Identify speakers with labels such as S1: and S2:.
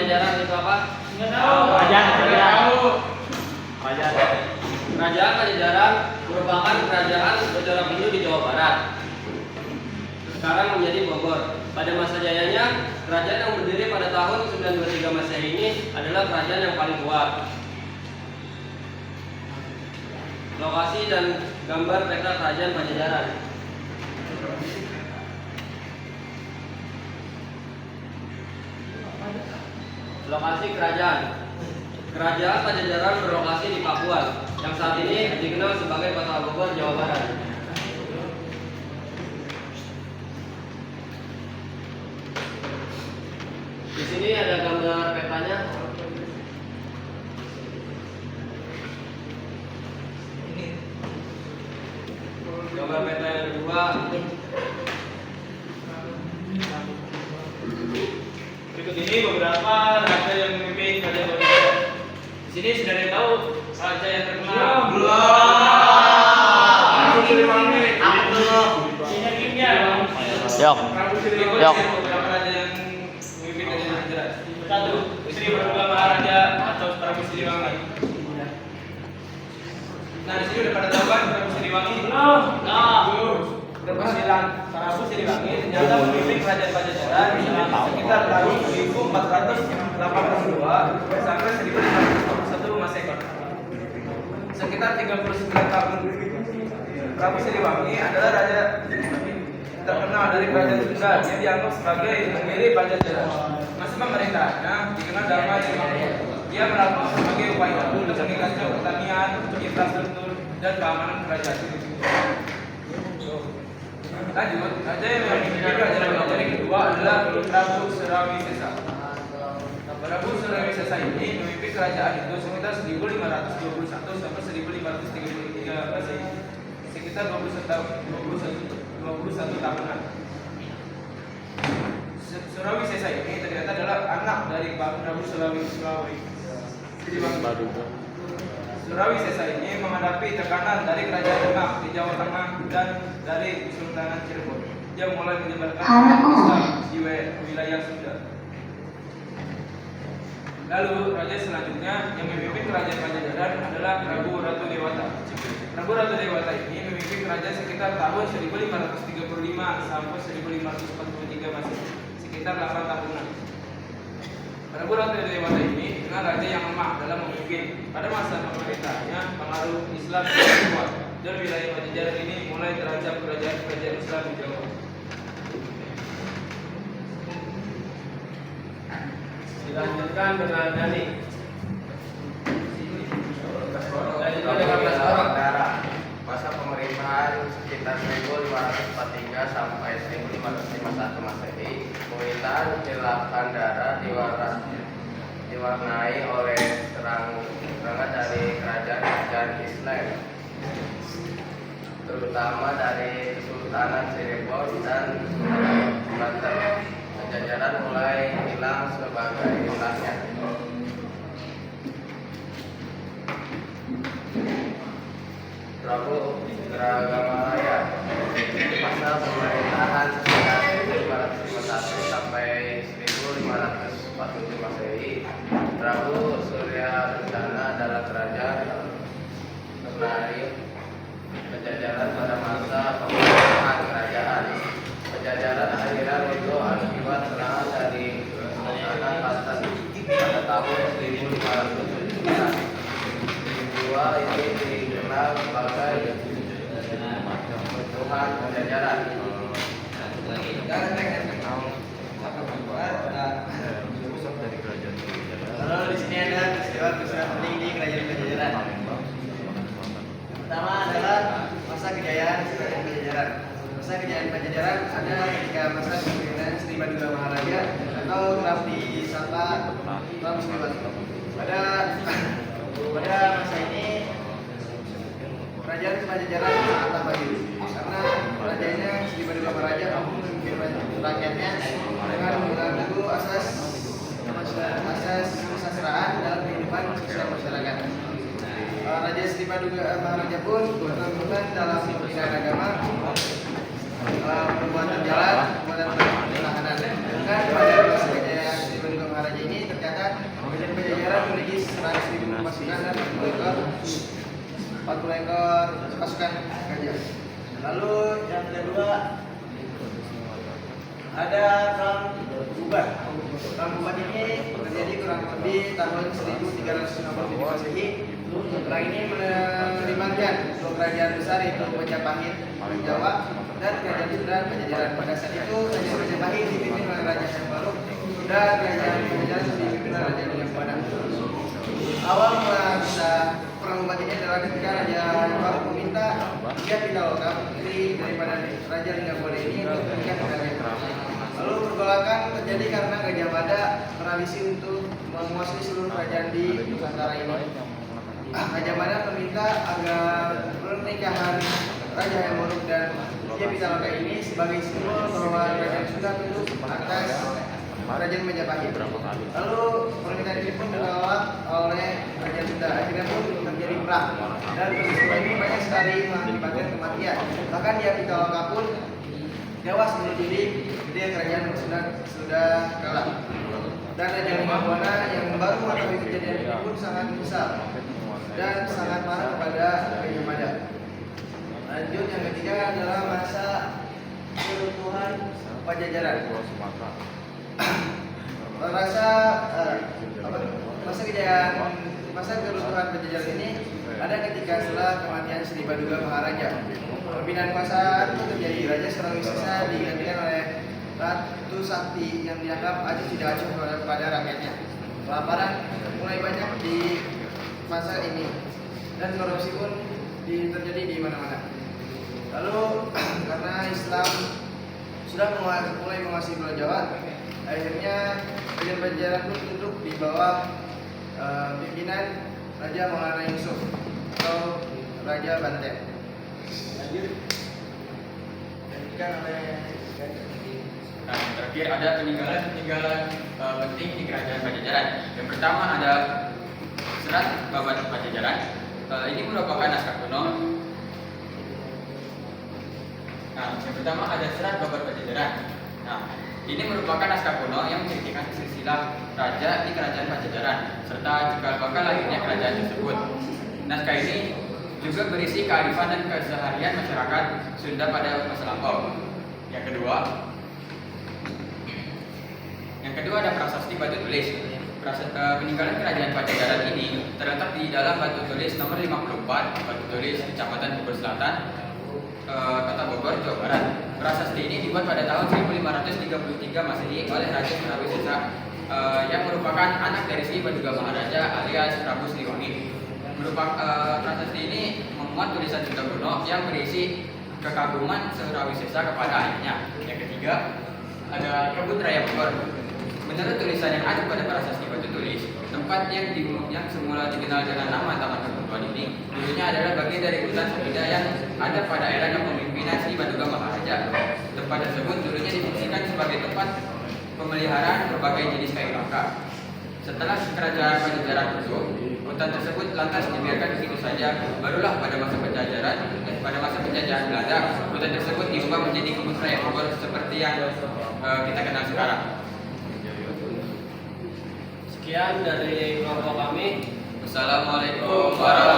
S1: Pajajaran itu apa?
S2: Nggak tahu.
S1: Kerajaan Pajajaran merupakan kerajaan bercorak Hindu di Jawa Barat. Sekarang menjadi Bogor. Pada masa jayanya, kerajaan yang berdiri pada tahun 923 Masehi ini adalah kerajaan yang paling kuat. Lokasi dan gambar peta kerajaan Pajajaran. Lokasi kerajaan. Kerajaan Pajajaran berlokasi di Pakuan, yang saat ini dikenal sebagai Kota Bogor, Jawa Barat. Di sini ada gambar petanya. Gambar peta yang kedua.
S2: Berikut ini beberapa raja yang memimpin kerajaan Indonesia. Di sini sudah ada yang tahu raja yang terkenal.
S3: Prabu Siliwangi.
S4: Yok. Yok.
S2: Beberapa raja yang memimpin kerajaan Pajajaran. Satu, Sri Prabu Maharaja atau Prabu Siliwangi. Nah, di sini udah pada tahu kan Prabu Siliwangi? Prabu Siliwangi ternyata memimpin kerajaan Pajajaran sekitar tahun 1482 sampai 1541 Masehi. Sekitar 39 tahun. Prabu Siliwangi adalah raja terkenal dari kerajaan Sunda yang dianggap sebagai pendiri Pajajaran. Masa pemerintahnya dikenal damai dan makmur. Dia melakukan berbagai upaya untuk meningkatkan pertanian, infrastruktur, dan keamanan kerajaan. Lanjut, raja yang memimpin kerajaan Pajajaran kedua adalah Prabu Surawisesa. Prabu Surawisesa ini memimpin kerajaan itu sekitar 1521 sampai 1533 Masehi, sekitar 21 tahunan. Surawisesa ini ternyata adalah anak dari Prabu Surawisesa. Surawisesa ini menghadapi tekanan dari kerajaan Demak di Jawa Tengah dan dari Kesultanan Cirebon yang mulai menyebarkan Islam di wilayah Sunda. Lalu raja selanjutnya yang memimpin kerajaan Pajajaran adalah Prabu Ratu Dewata. Prabu Ratu Dewata ini memimpin kerajaan sekitar tahun 1535 sampai 1543 Masehi, sekitar 8 tahunan. Prabu Ratu Dewata ini dikenal raja yang lemah dalam memimpin. Pada masa pemerintahnya, pengaruh Islam yang kuat dan wilayah Pajajaran ini mulai terancam kerajaan Islam di Jawa.
S1: Dilanjutkan dengan Dani.
S3: Prabu Dewata. Masa pemerintahan sekitar 1543 sampai 1551 Masehi. Pemerintahan Jelakandara diwarnai oleh serangan dari kerajaan Islam, terutama dari Kesultanan Cirebon dan Banten. Pajajaran mulai hilang sebagai wilayah. Prabu Gragamaya. Masa pemerintahan sekitar 1551 sampai 1547 Masehi. Prabu Surya Kencana adalah kerajaan Ternari Pajajaran pada masa pemerintahan kerajaan Pajajaran akhirnya runtuh akibat serangan dari Kesultanan Banten pada tahun 1579. Peristiwa ini dikenal sebagai runtuhan Pajajaran.
S5: Lalu di sini ada peristiwa penting di kerajaan Pajajaran. Pertama adalah masa kejayaan kerajaan Pajajaran. Masa kejayaan Pajajaran ada ketika masa kepemimpinan Sri Baduga Maharaja atau kerap disapa Prabu Siliwangi. Pada masa ini kerajaan Pajajaran sangat maju karena rajanya Sri Baduga Maharaja mampu memimpin rakyatnya dengan mengganggu asas kesusastraan dalam kehidupan sosial masyarakat. Raja Sri Baduga Maharaja pun berperan dalam pembinaan agama, pembuatan jalan, pembuatan pertahanan. Dan pada masa kejayaan Sri Baduga Maharaja ini tercatat perang Bubat. Perang Bubat ini terjadi kurang lebih tahun 1360 Masehi. Perang ini melibatkan dua kerajaan besar yaitu Majapahit di Jawa dan kerajaan Sunda Pajajaran. Pada saat itu kerajaan Majapahit dipimpin oleh Raja Syahrul dan kerajaan Pajajaran dipimpin oleh Raja Dinangpada. Awal mula perang Bubat ini adalah ketika Raja Syahrul meminta tiga Pitaloka putri daripada Raja Dinangpada ini untuk menikah dengannya. Lalu pergolakan terjadi karena Gajah Mada berambisi untuk menguasai seluruh kerajaan di Nusantara ini. Gajah Mada meminta agar pernikahan Raja Hayam dan Tiga Pitaloka ini sebagai simbol bahwa kerajaan Sunda tunduk atas kerajaan Majapahit. Lalu permintaan ini pun ditolak oleh kerajaan Sunda. Akhirnya pun terjadi perang dan peristiwa ini banyak sekali mengakibatkan kematian. Bahkan Tiga Pitaloka pun tewas bunuh diri ketika kerajaan Sunda sudah kalah. Dan Raja Linggabuana yang baru mengetahui kejadian ini pun sangat menyesal dan sangat marah kepada Gajah Mada. Lanjut yang ketiga adalah masa keruntuhan Pajajaran. Masa keruntuhan Pajajaran ini ada ketika setelah kematian Sri Baduga Maharaja. Perpindahan kekuasaan itu terjadi. Raja Surawisesa digantikan oleh Ratu Sakti yang dianggap acuh tidak acuh kepada rakyatnya. Kelaparan mulai banyak di masa ini dan korupsi pun terjadi di mana-mana. Lalu karena Islam sudah mulai menguasai Pulau Jawa, akhirnya kerajaan Pajajaran pun tunduk di bawah pimpinan Raja Maulana Yusuf atau Raja Banten. Lanjut.
S6: Nah, yang terakhir ada peninggalan penting di kerajaan Pajajaran. Yang pertama ada Serat Babat Pajajaran. Ini merupakan naskah kuno. Nah, yang pertama ada Serat Babat Pajajaran. Nah, ini merupakan naskah kuno yang menceritakan silsilah raja di kerajaan Pajajaran serta cikal bakal lahirnya kerajaan tersebut. Naskah ini juga berisi kearifan dan keseharian masyarakat Sunda pada masa lampau. Yang kedua ada prasasti batu tulis. Peninggalan kerajaan Pajajaran ini terletak di dalam batu tulis nomor 54, batu tulis Kecamatan Bogor Selatan, Kota Bogor, Jawa Barat. Prasasti ini dibuat pada tahun 1533 Masehi oleh Raja Surawisesa yang merupakan anak dari Sri Baduga Maharaja alias Prabu Siliwangi. Prasasti ini memuat tulisan Sunda kuno yang berisi kekaguman Surawisesa kepada ayahnya. Yang ketiga ada Kebun Raya Bogor. Menurut tulisan yang ada pada prasasti batu tulis, tempat yang semula dikenal dengan nama Taman Kebun ini dulunya adalah bagian dari hutan Sabida yang ada pada era kepemimpinan Sri Baduga Maharaja. Tempat tersebut dulunya difungsikan sebagai tempat pemeliharaan berbagai jenis kayu langka. Setelah kerajaan Pajajaran runtuh, hutan tersebut lantas dibiarkan begitu saja. Barulah pada masa penjajahan Belanda, hutan tersebut diubah menjadi Kebun Raya Bogor seperti yang kita kenal sekarang.
S1: Sekian dari kelompok kami.
S6: Wassalamualaikum warahmatullahi wabarakatuh.